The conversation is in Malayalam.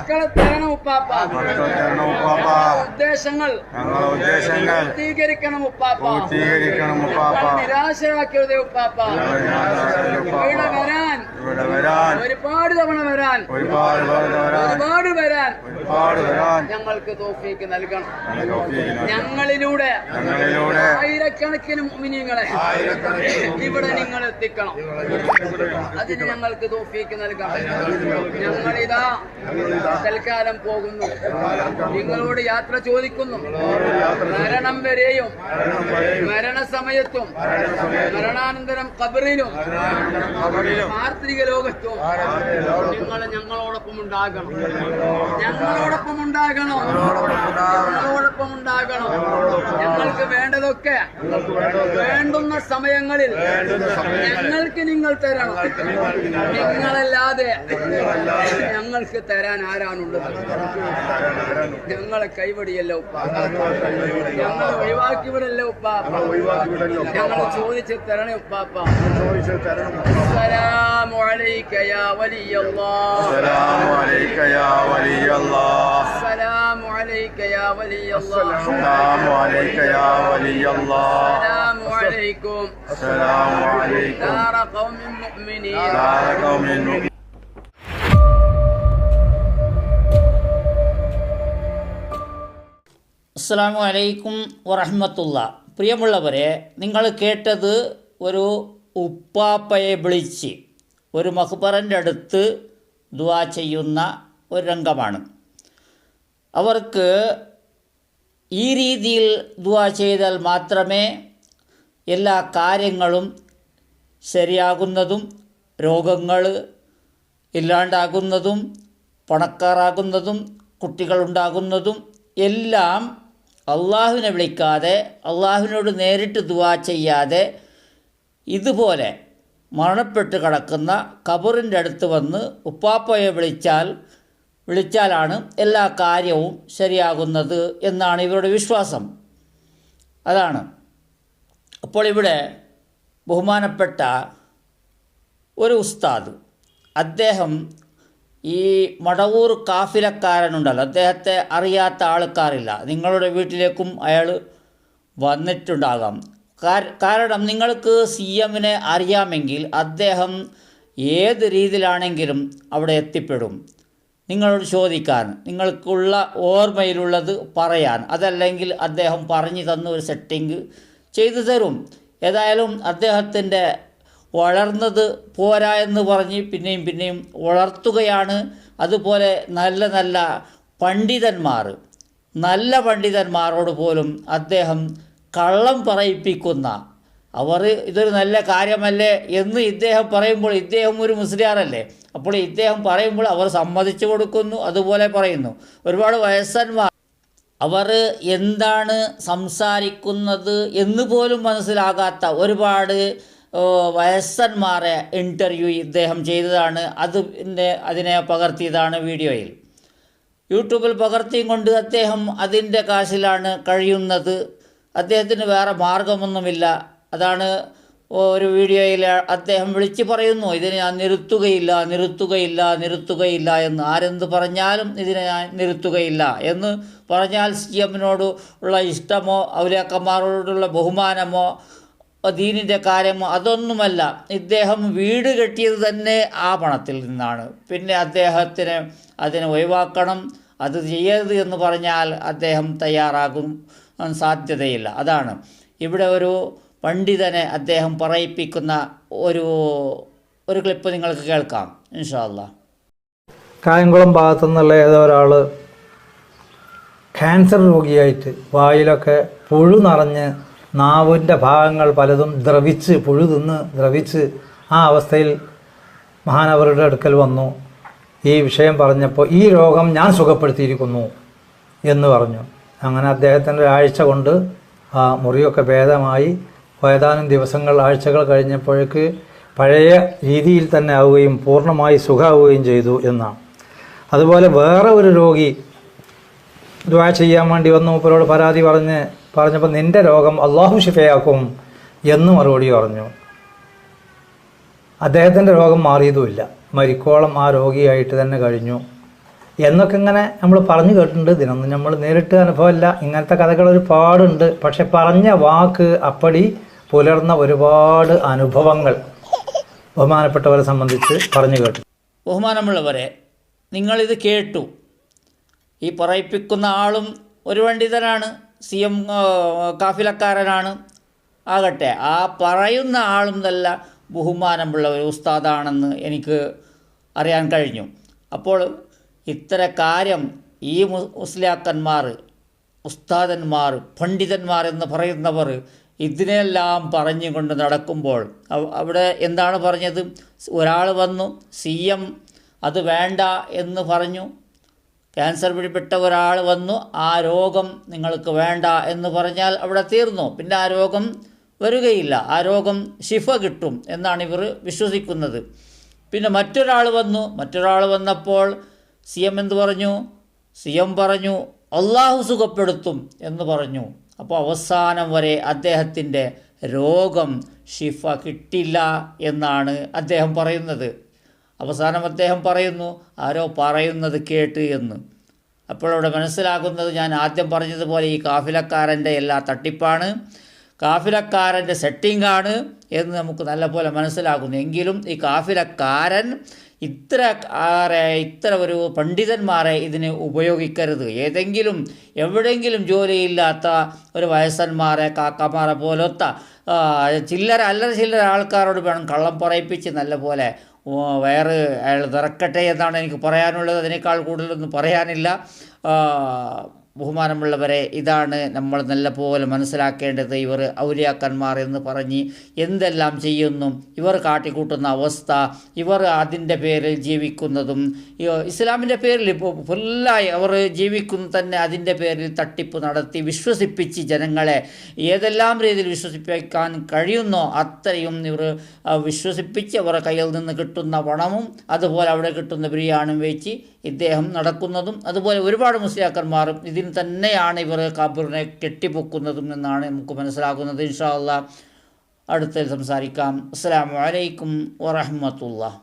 മക്കളെ തരണം ഉപ്പാപ്പ. ഉദ്ദേശങ്ങൾ പൂർത്തീകരിക്കണം ഉപ്പാപ്പ. നിരാശരാക്കരുതേ ഉപ്പാപ്പ. ഇവിടെ വരാൻ ഒരുപാട് തവണ വരാൻ ഒരുപാട് വരാൻ ഞങ്ങൾക്ക് തൗഫീക്ക് നൽകണം. ഞങ്ങളിലൂടെ ആയിരക്കണക്കിന് മുഅ്മിനീങ്ങളെ ഇവിടെ നിങ്ങൾ എത്തിക്കണം. അതിന് ഞങ്ങൾക്ക് തൗഫീക്ക് നൽകണം. ഞങ്ങളിതാ തൽക്കാലം പോകുന്നു. നിങ്ങളോട് യാത്ര ചോദിക്കുന്നു. മരണം വരെയും മരണസമയത്തും മരണാനന്തരം ഖബറിലും പാർത്ഥിക ലോകത്തും നിങ്ങൾ ഞങ്ങളോടൊപ്പം ഉണ്ടാകണം. ഞങ്ങളോടൊപ്പം ഉണ്ടാകണം. ഞങ്ങളോടൊപ്പം ഉണ്ടാകണം. ഞങ്ങൾക്ക് വേണ്ടതൊക്കെ വേണ്ടുന്ന സമയങ്ങളിൽ ഞങ്ങൾക്ക് നിങ്ങൾ തരണം. നിങ്ങളല്ലാതെ ഞങ്ങൾക്ക് തരാൻ ആരാണുള്ളത്? ഞങ്ങളെ കൈവടിയല്ല ഉപ്പാപ്പ. ഞങ്ങളെ ഒഴിവാക്കി വിടല്ല ഉപ്പാപ്പ. ഞങ്ങൾ ചോദിച്ച് തരണേ ഉപ്പാപ്പ. അസ്സലാമു അലൈക യാ വലിയല്ലാഹ്. അസ്സലാമു അലൈക യാ വലിയല്ലാഹ്. അസ്സലാമു അലൈക യാ വലിയല്ലാഹ്. അസ്സലാമു അലൈക യാ വലിയല്ലാഹ്. അസ്സലാമു അലൈക്കും. അസ്സലാമു അലൈക്കും. ദാറ ഖൗമിൻ മുഅ്മിനീൻ. ദാറ ഖൗമിൻ മുഅ്മിനീൻ. അസ്സലാമു അലൈക്കും വറഹ്മത്തുള്ളാഹി. പ്രിയമുള്ളവരെ, നിങ്ങൾ കേട്ടത് ഒരു ഉപ്പാപ്പയെ വിളിച്ച് ഒരു മഖ്ബറിൻ്റെ അടുത്ത് ദുആ ചെയ്യുന്ന ഒരു രംഗമാണ്. അവർക്ക് ഈ രീതിയിൽ ദുആ ചെയ്താൽ മാത്രമേ എല്ലാ കാര്യങ്ങളും ശരിയാകുന്നതും രോഗങ്ങൾ ഇല്ലാണ്ടാകുന്നതും പണക്കാരാകുന്നതും കുട്ടികളുണ്ടാകുന്നതും എല്ലാം അള്ളാഹുവിനെ വിളിക്കാതെ അള്ളാഹുവിനോട് നേരിട്ട് ദുആ ചെയ്യാതെ ഇതുപോലെ മരണപ്പെട്ട് കിടക്കുന്ന ഖബറിൻ്റെ അടുത്ത് വന്ന് ഉപ്പാപ്പയെ വിളിച്ചാലാണ് എല്ലാ കാര്യവും ശരിയാകുന്നത് എന്നാണ് ഇവരുടെ വിശ്വാസം. അതാണ്. അപ്പോൾ ഇവിടെ ബഹുമാനപ്പെട്ട ഒരു ഉസ്താദ്, അദ്ദേഹം ഈ മടവൂർ കാഫിലക്കാരനുണ്ടല്ലോ, അദ്ദേഹത്തെ അറിയാത്ത ആൾക്കാരില്ല. നിങ്ങളുടെ വീട്ടിലേക്കും അയാൾ വന്നിട്ടുണ്ടാകാം. കാരണം നിങ്ങൾക്ക് CMനെ അറിയാമെങ്കിൽ അദ്ദേഹം ഏത് രീതിയിലാണെങ്കിലും അവിടെ എത്തിപ്പെടും. നിങ്ങളോട് ചോദിക്കാൻ, നിങ്ങൾക്കുള്ള ഓർമ്മയിലുള്ളത് പറയാൻ, അതല്ലെങ്കിൽ അദ്ദേഹം പറഞ്ഞു തന്ന ഒരു സെറ്റിംഗ് ചെയ്തു തരും. ഏതായാലും അദ്ദേഹത്തിൻ്റെ വളർന്നത് പോരാ എന്ന് പറഞ്ഞ് പിന്നെയും വളർത്തുകയാണ്. അതുപോലെ നല്ല പണ്ഡിതന്മാരോട് പോലും അദ്ദേഹം കള്ളം പറയിപ്പിക്കുന്ന, അവർ ഇതൊരു നല്ല കാര്യമല്ലേ എന്ന് ഇദ്ദേഹം പറയുമ്പോൾ, ഇദ്ദേഹം ഒരു മുസ്ലിയാറല്ലേ, അപ്പോൾ ഇദ്ദേഹം പറയുമ്പോൾ അവർ സമ്മതിച്ചു കൊടുക്കുന്നു, അതുപോലെ പറയുന്നു. ഒരുപാട് വയസ്സന്മാർ അവർ എന്താണ് സംസാരിക്കുന്നത് എന്ന് പോലും മനസ്സിലാകാത്ത ഒരുപാട് വയസ്സന്മാരെ ഇൻ്റർവ്യൂ ഇദ്ദേഹം ചെയ്തതാണ്. അതിനെ പകർത്തിയതാണ് വീഡിയോയിൽ. യൂട്യൂബിൽ പകർത്തിയും കൊണ്ട് അദ്ദേഹം അതിൻ്റെ കാശിലാണ് കഴിയുന്നത്. അദ്ദേഹത്തിന് വേറെ മാർഗമൊന്നുമില്ല. അതാണ് ഒരു വീഡിയോയിൽ അദ്ദേഹം വിളിച്ച് പറയുന്നു, ഇതിനെ ഞാൻ നിർത്തുകയില്ല എന്ന്. ആരെന്ത് പറഞ്ഞാലും ഇതിനെ ഞാൻ നിർത്തുകയില്ല എന്ന് പറഞ്ഞാൽ CMനോട് ഉള്ള ഇഷ്ടമോ ഔലിയാക്കന്മാരോടുള്ള ബഹുമാനമോ ദീനിൻ്റെ കാര്യമോ അതൊന്നുമല്ല. ഇദ്ദേഹം വീട് കെട്ടിയത് തന്നെ ആ പണത്തിൽ നിന്നാണ്. പിന്നെ അദ്ദേഹത്തിന് അതിനെ ഒഴിവാക്കണം, അത് ചെയ്യരുത് എന്ന് പറഞ്ഞാൽ അദ്ദേഹം തയ്യാറാകും സാധ്യതയില്ല. അതാണ് ഇവിടെ ഒരു പണ്ഡിതനെ അദ്ദേഹം പറയിപ്പിക്കുന്ന ഒരു ക്ലിപ്പ് നിങ്ങൾക്ക് കേൾക്കാം ഇൻഷാ അല്ലാഹ്. കായംകുളം ഭാഗത്തുനിന്നുള്ള ഏതോ ഒരാൾ ക്യാൻസർ രോഗിയായിട്ട് വായിലൊക്കെ പുഴു നിറഞ്ഞ് നാവിൻ്റെ ഭാഗങ്ങൾ പലതും പുഴു തിന്ന് ദ്രവിച്ച് ആ അവസ്ഥയിൽ മഹാനവരുടെ അടുക്കൽ വന്നു. ഈ വിഷയം പറഞ്ഞപ്പോൾ ഈ രോഗം ഞാൻ സുഖപ്പെടുത്തിയിരിക്കുന്നു എന്ന് പറഞ്ഞു. അങ്ങനെ അദ്ദേഹത്തിൻ്റെ ഒരാഴ്ച കൊണ്ട് ആ മുറിയൊക്കെ ഭേദമായി. ഏതാനും ആഴ്ചകൾ കഴിഞ്ഞപ്പോഴേക്ക് പഴയ രീതിയിൽ തന്നെ ആവുകയും പൂർണ്ണമായി സുഖമാവുകയും ചെയ്തു എന്നാണ്. അതുപോലെ വേറെ ഒരു രോഗി ദുആ ചെയ്യാൻ വേണ്ടി വന്നു. മൂപ്പരോട് പരാതി പറഞ്ഞപ്പോൾ നിൻ്റെ രോഗം അള്ളാഹു ശിഫയാക്കും എന്ന് മറുപടി പറഞ്ഞു. അദ്ദേഹത്തിൻ്റെ രോഗം മാറിയതുമില്ല, മരിക്കോളം ആ രോഗിയായിട്ട് തന്നെ കഴിഞ്ഞു. എന്നൊക്കെ ഇങ്ങനെ നമ്മൾ പറഞ്ഞു കേട്ടിട്ടുണ്ട്. ഇതിനൊന്നും നമ്മൾ നേരിട്ട് അനുഭവമല്ല. ഇങ്ങനത്തെ കഥകൾ ഒരുപാടുണ്ട്. പക്ഷെ പറഞ്ഞ വാക്ക് അപ്പടി പുലർന്ന ഒരുപാട് അനുഭവങ്ങൾ ബഹുമാനപ്പെട്ടവരെ സംബന്ധിച്ച് പറഞ്ഞു കേട്ടു. ബഹുമാനമുള്ളവരെ, നിങ്ങളിത് കേട്ടു. ഈ പറയിപ്പിക്കുന്ന ആളും ഒരു പണ്ഡിതനാണ്, CM കാഫിലക്കാരനാണ് ആകട്ടെ. ആ പറയുന്ന ആളും നല്ല ബഹുമാനമുള്ള ഒരു ഉസ്താദാണെന്ന് എനിക്ക് അറിയാൻ കഴിഞ്ഞു. അപ്പോൾ ഇത്തരം കാര്യം ഈ മുസ്ലിയാക്കന്മാർ, ഉസ്താദന്മാർ, പണ്ഡിതന്മാർ എന്ന് പറയുന്നവർ ഇതിനെല്ലാം പറഞ്ഞുകൊണ്ട് നടക്കുമ്പോൾ അവിടെ എന്താണ് പറഞ്ഞത്? ഒരാൾ വന്നു, CM അത് വേണ്ട എന്ന് പറഞ്ഞു. ക്യാൻസർ പിടിപെട്ട ഒരാൾ വന്നു, ആ രോഗം നിങ്ങൾക്ക് വേണ്ട എന്ന് പറഞ്ഞാൽ അവിടെ തീർന്നു. പിന്നെ ആ രോഗം വരികയില്ല, ആ രോഗം ശിഫ കിട്ടും എന്നാണ് ഇവർ വിശ്വസിക്കുന്നത്. പിന്നെ മറ്റൊരാൾ വന്നപ്പോൾ CM എന്ത് പറഞ്ഞു? CM പറഞ്ഞു അള്ളാഹു സുഖപ്പെടുത്തും എന്ന് പറഞ്ഞു. അപ്പോൾ അവസാനം വരെ അദ്ദേഹത്തിൻ്റെ രോഗം ശിഫ കിട്ടില്ല എന്നാണ് അദ്ദേഹം പറയുന്നത്. അവസാനം അദ്ദേഹം പറയുന്നു ആരോ പറയുന്നത് കേട്ട് എന്ന്. അപ്പോഴവിടെ മനസ്സിലാക്കുന്നത്, ഞാൻ ആദ്യം പറഞ്ഞതുപോലെ ഈ കാഫിലക്കാരൻ്റെ എല്ലാ തട്ടിപ്പാണ്, കാഫിലക്കാരൻ്റെ സെറ്റിംഗാണ് എന്ന് നമുക്ക് നല്ലപോലെ മനസ്സിലാകുന്നു. എങ്കിലും ഈ കാഫിലക്കാരൻ ഇത്ര ഒരു പണ്ഡിതന്മാരെ ഇതിന് ഉപയോഗിക്കരുത്. എവിടെയെങ്കിലും ജോലിയില്ലാത്ത ഒരു വയസ്സന്മാരെ, കാക്കമാരെ പോലത്തെ ചില്ലറ ആൾക്കാരോട് വേണം കള്ളം പറയിപ്പിച്ച് നല്ലപോലെ വയറ് അയാൾ നിറക്കട്ടെ എന്നാണ് എനിക്ക് പറയാനുള്ളത്. അതിനേക്കാൾ കൂടുതലൊന്നും പറയാനില്ല. ബഹുമാനമുള്ളവരെ, ഇതാണ് നമ്മൾ നല്ലപോലെ മനസ്സിലാക്കേണ്ടത്. ഇവർ ഔലിയാക്കന്മാർ എന്ന് പറഞ്ഞ് എന്തെല്ലാം ചെയ്യുന്നു, ഇവർ കാട്ടിക്കൂട്ടുന്ന അവസ്ഥ, ഇവർ അതിൻ്റെ പേരിൽ ജീവിക്കുന്നതും ഇസ്ലാമിൻ്റെ പേരിൽ ഇപ്പോൾ ഫുള്ളായി അവർ ജീവിക്കുന്ന തന്നെ അതിൻ്റെ പേരിൽ തട്ടിപ്പ് നടത്തി വിശ്വസിപ്പിച്ച് ജനങ്ങളെ ഏതെല്ലാം രീതിയിൽ വിശ്വസിപ്പിക്കാൻ കഴിയുന്നോ അത്രയും ഇവർ വിശ്വസിപ്പിച്ച് അവരുടെ കയ്യിൽ നിന്ന് കിട്ടുന്ന പണവും അതുപോലെ അവിടെ കിട്ടുന്ന ബിരിയാണിയും വെച്ച് ഇദ്ദേഹം നടക്കുന്നതും അതുപോലെ ഒരുപാട് മുസ്ലിയാക്കന്മാരും ഇതിന് തന്നെയാണ് ഇവർ ഖബറിനെ കെട്ടിപ്പൊക്കുന്നതും എന്നാണ് നമുക്ക് മനസ്സിലാക്കുന്നത്. ഇൻഷാ അല്ലാഹ് അടുത്ത സംസാരിക്കാം. അസ്സലാമു അലൈക്കും വറഹ്മത്തുള്ളാഹി.